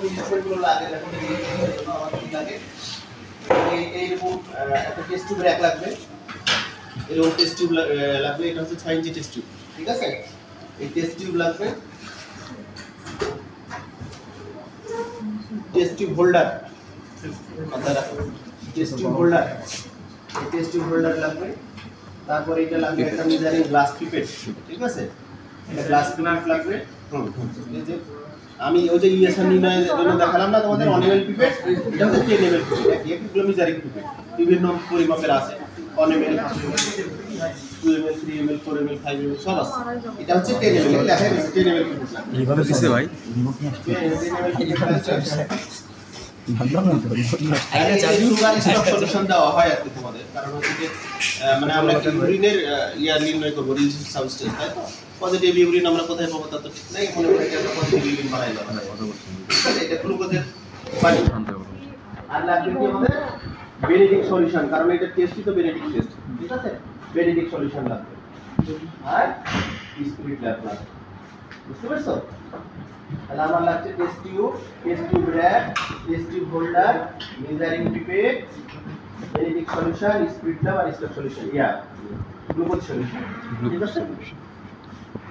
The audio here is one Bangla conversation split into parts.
ইনস্ট্রুমেন্টগুলো লাগে, দেখো আমাদের কি লাগে, এইরকম একটা টেস্ট টিউব র্যাক লাগবে, এরকম টেস্ট টিউব লাগবে, এটা হচ্ছে 6 ইঞ্চি টেস্ট টিউব, ঠিক আছে। এই টেস্ট টিউব লাগবে, test tube holder, test tube holder, এই টেস্ট টিউব হোল্ডার লাগবে। তারপরে এটা লাগবে একটা মেজারিং গ্লাস পিপেট, ঠিক আছে, এটা গ্লাস পিপেট লাগবে। এই যে আমি ওই যে ইএসআর নির্ণয়ের জন্য দেখালাম না তোমাদের, 1 ml পিপেট, এটা হচ্ছে 10 ml পিপেট, একই মেজারিং পিপেট, বিভিন্ন পরিমাপের আছে, 1 ml, 2 ml, 3 ml, 4 ml, 5 ml সব আছে। এটা হচ্ছে 10 ml, লেখা আছে 10 ml পিপেট না, এইভাবে দিছে ভাই। সলিউশন দেওয়া হয় আর কি তোমাদের, কারণ হচ্ছে যে মানে আমরা ইউরিনের নির্ণয় করব রিলিজ সাবস্টেন্স, তাই তো পজিটিভ ইউরিন আমরা কোথায় পাবো তা তো ঠিক নাই, মনে করে এটা পজিটিভ ইউরিন বানাই দেওয়া হয়, এটা গ্লুকোজের পানি। আর লাগবে কি আমাদের বেনেডিক্ট সলিউশন, কারণ এটা টেস্টই তো বেনেডিক্ট টেস্ট, ঠিক আছে, বেনেডিক্ট সলিউশন লাগবে। আর স্পিরিট লাগবে, বুঝতে পারছো? তাহলে আমার লাগছে test tube rack, test tube holder, measuring pipette, Benedict solution, spirit lamp আর স্টক সলিউশন, গ্লুকোজ সলিউশন, ঠিক আছে।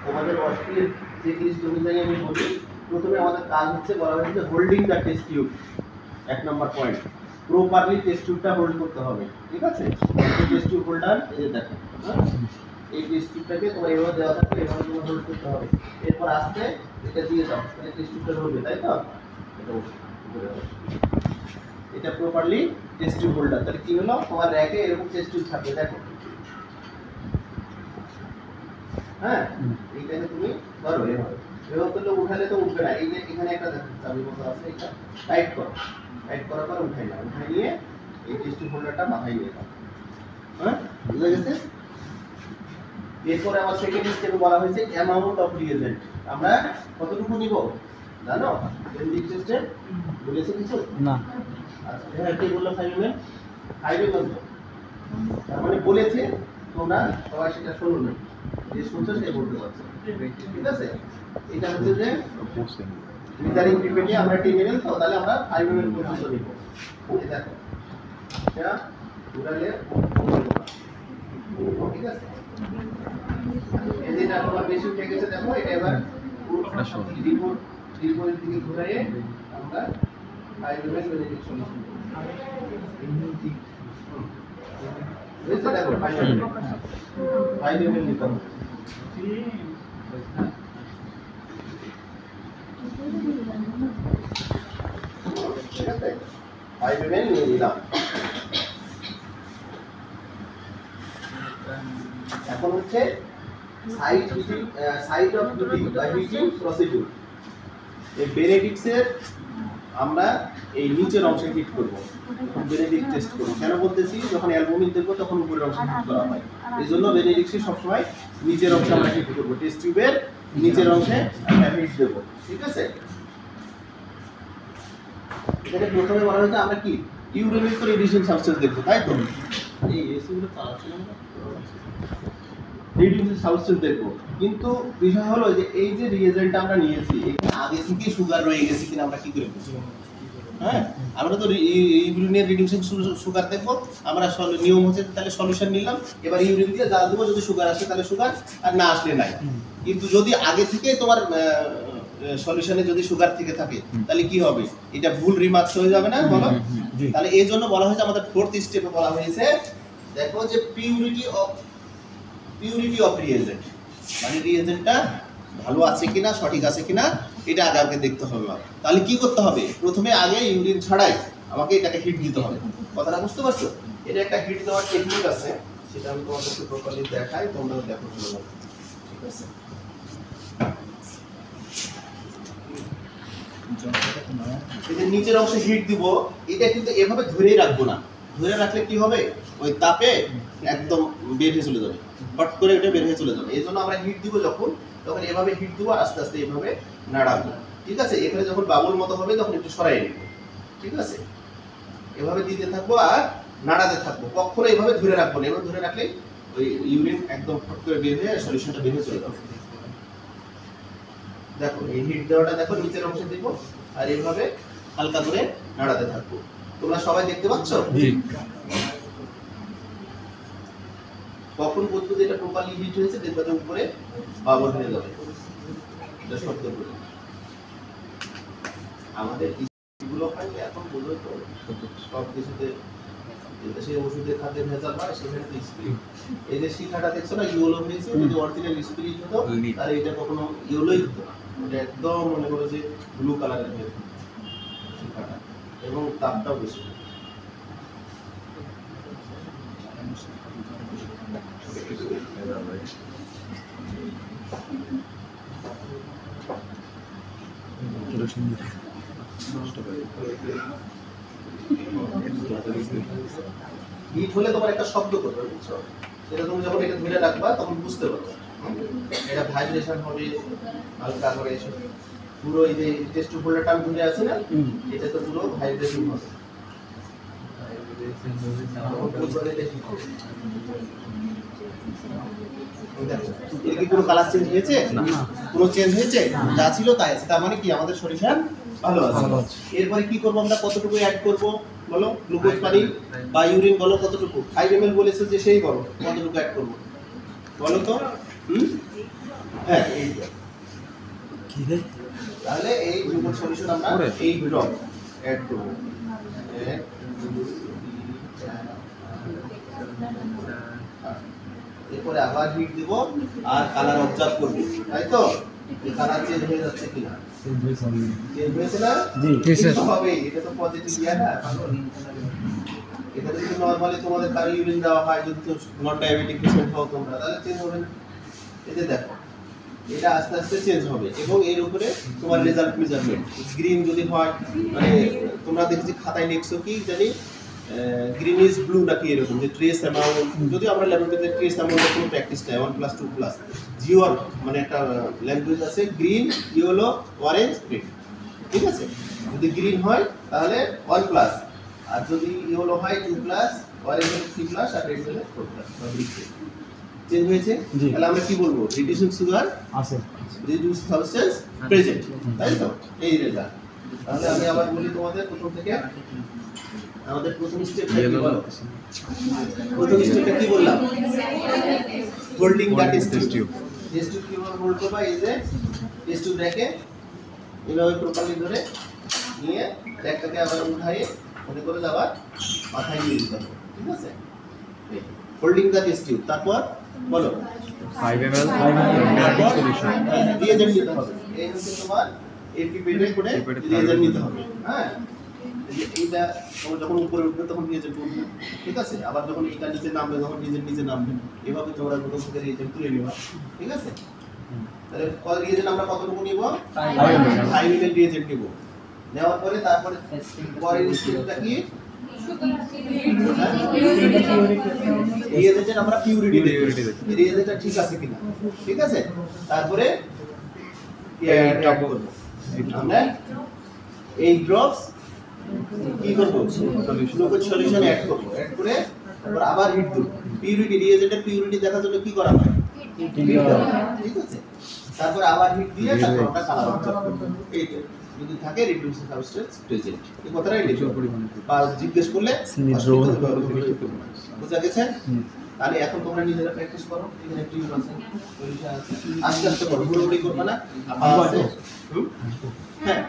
আমাদের অস্ট্রির যে লিস্ট অনুযায়ী আমি বলি, প্রথমে আমাদের কাজ হচ্ছে বলা হয়েছে holding the test tube, 1 number point, properly test টিউবটা হোল্ড করতে হবে, ঠিক আছে। টেস্ট টিউব হোল্ডার এই যে দেখো, এই টেস্ট টিউবটাকে তোমার এভাবে দেওয়া থাকবে, এভাবে তোমার হোল্ড করতে হবে, এরপর আস্তে এটা দিয়ে দাও, তাহলে টেস্ট টিউবটা ধরবে, তাই তো। এটা প্রপারলি টেস্ট টিউব হোল্ডার, তাহলে কি হলো, তোমার র্যাকে এরকম টেস্ট টিউব থাকবে, দেখো, হ্যাঁ, এইটাকে তুমি ধরো এভাবে, এভাবে করলে উঠালে তো উঠবে না, এই যে এখানে একটা দেখো চাবি মতো আছে, এটা টাইট করো, টাইট করার পর উঠাই নাও, উঠাই নিয়ে এই টেস্ট টিউব হোল্ডারটা মাথায় নিয়ে দাও, হ্যাঁ, বুঝা গেছে। এরপরে আমার সেকেন্ড স্টেপে বলা হয়েছে অ্যামাউন্ট অফ রিয়েজেন্ট, আমরা কতটুকু নিব জানো, বেনেডিক্ট টেস্টে বলেছে কিছু না। আচ্ছা হ্যাঁ, কি বললো 5 ml, 5 ml তো, তার মানে বলেছে, তোমরা সবাই সেটা শোনো না, যে শুনছো সে বলতে পারছো, ঠিক আছে। এটা হচ্ছে যে মেজারিং পিপেটে আমরা 10 ml তো, তাহলে আমরা 5 ml পর্যন্ত নিব, এই দেখো এটা উড়ালে, ঠিক আছে। এই যেটা তোমার বেশি উঠে গেছে দেখো, এটা এবার রিপোর্ট দিকে ঘুরিয়ে আমরা 5 ml বেনেডিক্ট সলিউশন বুঝতে দেখো 5 ml নিতে হবে, ঠিক আছে, 5 ml নিয়ে নিলাম। এখন হচ্ছে সাইট অফ হিটিং বা হিটিং প্রসিডিউর, এই বেনেডিক্টসের আমরা এই নিচের অংশে হিট করব, বেনেডিক্ট টেস্ট করব। কেন বলতেছি, যখন অ্যালবুমিন দেখব তখন উপরের অংশে হিট করা হয়, এই জন্য বেনেডিক্টসে সবসময় নিচের অংশে আমরা হিট করব, টেস্ট টিউবের নিচের অংশে আমরা হিট দেব, ঠিক আছে। এখানে প্রথমে বলা হয়েছে আমরা কি ইউরেনিক তো রিডিউসিং সাবস্টেন্স দেখব, তাই তো, এই এসিগুলো পাওয়া ছিল না, রিডিউসিং সাবস্টেন্স দেখব। কিন্তু বিষয় হলো যে এই যে রিয়েজেন্টটা আমরা নিয়েছি, এখানে আগে থেকে সুগার রয়ে গেছে কিনা আমরা কি করে বুঝবো, হ্যাঁ, আমরা তো ইউরিনের রিডিউসিং সুগার দেখব, আমরা নিয়ম হচ্ছে তাহলে সলিউশন নিলাম, এবার ইউরিন দিয়ে জাল দেবো, যদি সুগার আসে তাহলে সুগার, আর না আসলে নাই। কিন্তু যদি আগে থেকে তোমার সলিউশনে যদি সুগার থেকে থাকে তাহলে কি হবে, এটা ভুল রিমার্কস হয়ে যাবে না, বলো। তাহলে এই জন্য বলা হয়েছে আমাদের ফোর্থ স্টেপে বলা হয়েছে, দেখো যে পিউরিটি অফ রিয়েজেন্ট, মানে রিয়েজেন্টটা ভালো আছে কিনা, সঠিক আছে কিনা, এটা আগে দেখতে হবে। তাহলে কি করতে হবে, প্রথমে আগে ইউরিন ছাড়াই আমাকে এটাকে হিট দিতে হবে, কথাটা বুঝতে পারছো। এটা একটা হিট দেওয়ার টেকনিক আছে, সেটা আমি তোমাদেরকে প্রপারলি দেখাই, তোমরাও দেখো, ঠিক আছে। এই যে নিচের অংশে হিট দিব, এটা কিন্তু এভাবে ধরেই রাখবো না, ধরে রাখলে কি হবে, ওই তাপে একদম বের হয়ে চলে যাবে, হট করে এটা বের হয়ে চলে যাবে। এই জন্য আমরা হিট দিব যখন, তখন এভাবে হিট দিব, আস্তে আস্তে এভাবে নাড়াবো, ঠিক আছে। এখানে যখন বাবুল মতো হবে তখন একটু সরাই নেব, ঠিক আছে। এভাবে দিতে থাকবো আর নাড়াতে থাকবো, কখনো এভাবে ধরে রাখবো না, এভাবে ধরে রাখলে ওই ইউরিন একদম ফট করে বের হয়ে সলিউশনটা বের হয়ে চলে যাবে। দেখো এই হিট দেওয়াটা দেখো, নিচের অংশে দিব আর এইভাবে হালকা করে নাড়াতে থাকবো। তোমরা সবাই দেখতে পাচ্ছ? জি। কখন বুঝবো যে এটা প্রপারলি হিট হয়েছে? দেখবে যে উপরে বাবল হয়ে যাবে, এটা শব্দ করে। আমাদের গুলো হয় এখন বলবো তো সব কিছুতে সেই ওষুধের খাদ্যে ভেজাল হয়, সেখানে স্পিরিট। এই যে শিখাটা দেখছো না ইয়েলো হয়েছে, যদি অরিজিনাল স্পিরিট হতো তাহলে এটা কখনো ইয়েলোই হতো না, এটা একদম মনে করো যে ব্লু কালারের হয়ে যেত শিখাটা, এবং তাপটাও বেশি। হিট হলে তোমার একটা শব্দ করবে, বুঝছো? এটা তুমি যখন এটা ধরে রাখবা তখন বুঝতে পারবে এটা ভাইব্রেশন হবে হালকা করে এসে পুরো। এই যে টেস্ট হোল্ডারটা ধরে আছে না, এটা তো পুরো ভাইব্রেশন হবে। এর কি কোনো কালার চেঞ্জ হয়েছে? না, কোনো চেঞ্জ হয়েছে? যা ছিল তাই আছে, তার মানে কি আমাদের সরিষা ভালো আছে। এরপরে কি করব আমরা? কতটুকু অ্যাড করব বলো? গ্লুকোজ পানি বা ইউরিন বলো কতটুকু? 5 ml বলেছে যে সেই বলো কতটুকু অ্যাড করব বলো তো? হ্যাঁ এই কি রে, তাহলে এই গ্লুকোজ সলিউশন আমরা এই ড্রপ অ্যাড করব। এরপরে আবার হিট দেব আর কালার অবজার্ভ করব, তাই তো? এই কালার চেঞ্জ হয়ে যাচ্ছে কিনা? চেঞ্জ হয়েছে না? জি স্যার। হবে, এটা তো পজিটিভ ইয়া না। এটা যদি নরমালি তোমাদের কারো ইউরিন দেওয়া হয়, যদি নন ডায়াবেটিক পেশেন্ট হও তোমরা, তাহলে চেঞ্জ হবে না। এই যে দেখো এটা আস্তে আস্তে চেঞ্জ হবে, এবং এর উপরে তোমার রেজাল্ট মেজারমেন্ট গ্রিন যদি হয়, মানে তোমরা দেখছি খাতায় লিখছো কি জানি গ্রিন ইজ ব্লু নাকি এরকম, যে ট্রেস অ্যামাউন্ট, যদি আমরা ল্যাবরেটরিতে ট্রেস অ্যামাউন্টের কোনো প্র্যাকটিস নাই, 1+2+, জিওর মানে একটা ল্যাঙ্গুয়েজ আছে, গ্রিন, ইয়েলো, অরেঞ্জ, রেড, ঠিক আছে? যদি গ্রিন হয় তাহলে 1+, আর যদি ইয়েলো হয় 2+, অরেঞ্জ হলে 3+, আর রেড হলে 4+ বা ব্রিক। চেঞ্জ হয়েছে? তাহলে আমরা কি বলবো? রিডিউসিং সুগার আছে, রিডিউস সাবস্টেন্স প্রেজেন্ট, তাই তো? এই রেজাল্ট। তাহলে আমি আবার বলি তোমাদের প্রথম থেকে, আমাদের প্রথম স্টেপটা কি বলো? প্রথম স্টেপটা কি বললাম? Holding the test tube. Test tube কিভাবে হোল্ড করবা? এই যে টেস্ট টিউব রেখে এইভাবে প্রপারলি ধরে নিয়ে র্যাকটাকে আবার উঠাইয়ে মনে করে আবার মাথায় নিয়ে দিতে হবে, ঠিক আছে? Holding the test tube. তারপর বলো 5 ml সলিউশন রিয়েজেন্ট নিতে হবে। এই হচ্ছে তোমার এপি বেডে করে রিয়েজেন্ট নিতে হবে। হ্যাঁ, এইটা যখন উপরে উঠবে তখন রিয়েজেন্ট উঠবে, ঠিক আছে? আবার যখন এটা নিচে নামবে তখন রিয়েজেন্ট নিচে নামবে, এভাবে তোমরা প্রথম থেকে রিয়েজেন্ট তুলে নিবা, ঠিক আছে? তাহলে রিয়েজেন্ট আমরা কতটুকু নিব? 5 ml রিয়েজেন্ট নিব। নেওয়ার পরে তারপরে পরের স্টেপটা কি? রিয়েজেন্টের আমরা পিউরিটি দেখব, রিয়েজেন্টটা ঠিক আছে কিনা, ঠিক আছে? তারপরে অ্যাড করব আমরা এই ড্রপস, কি করব? গ্লুকোজ সলিউশন অ্যাড করব, অ্যাড করে তারপর আবার হিট দেব। পিউরিটি, রিয়েজেন্টের পিউরিটি দেখার জন্য কি করা হয়? ঠিক আছে? তারপর আবার হিট দিয়ে তারপর আমরা কালার অবজার্ভ করব। এইটা যদি থাকে রিডিউসিং সাবস্টেন্স প্রেজেন্ট, এই কথাটাই লিখো। বা জিজ্ঞেস করলে বুঝা গেছে? তাহলে এখন তোমরা নিজেরা প্র্যাকটিস করো। এখানে টিউব আছে, আস্তে আস্তে করো, হুড়োহুড়ি করবে না। হ্যাঁ।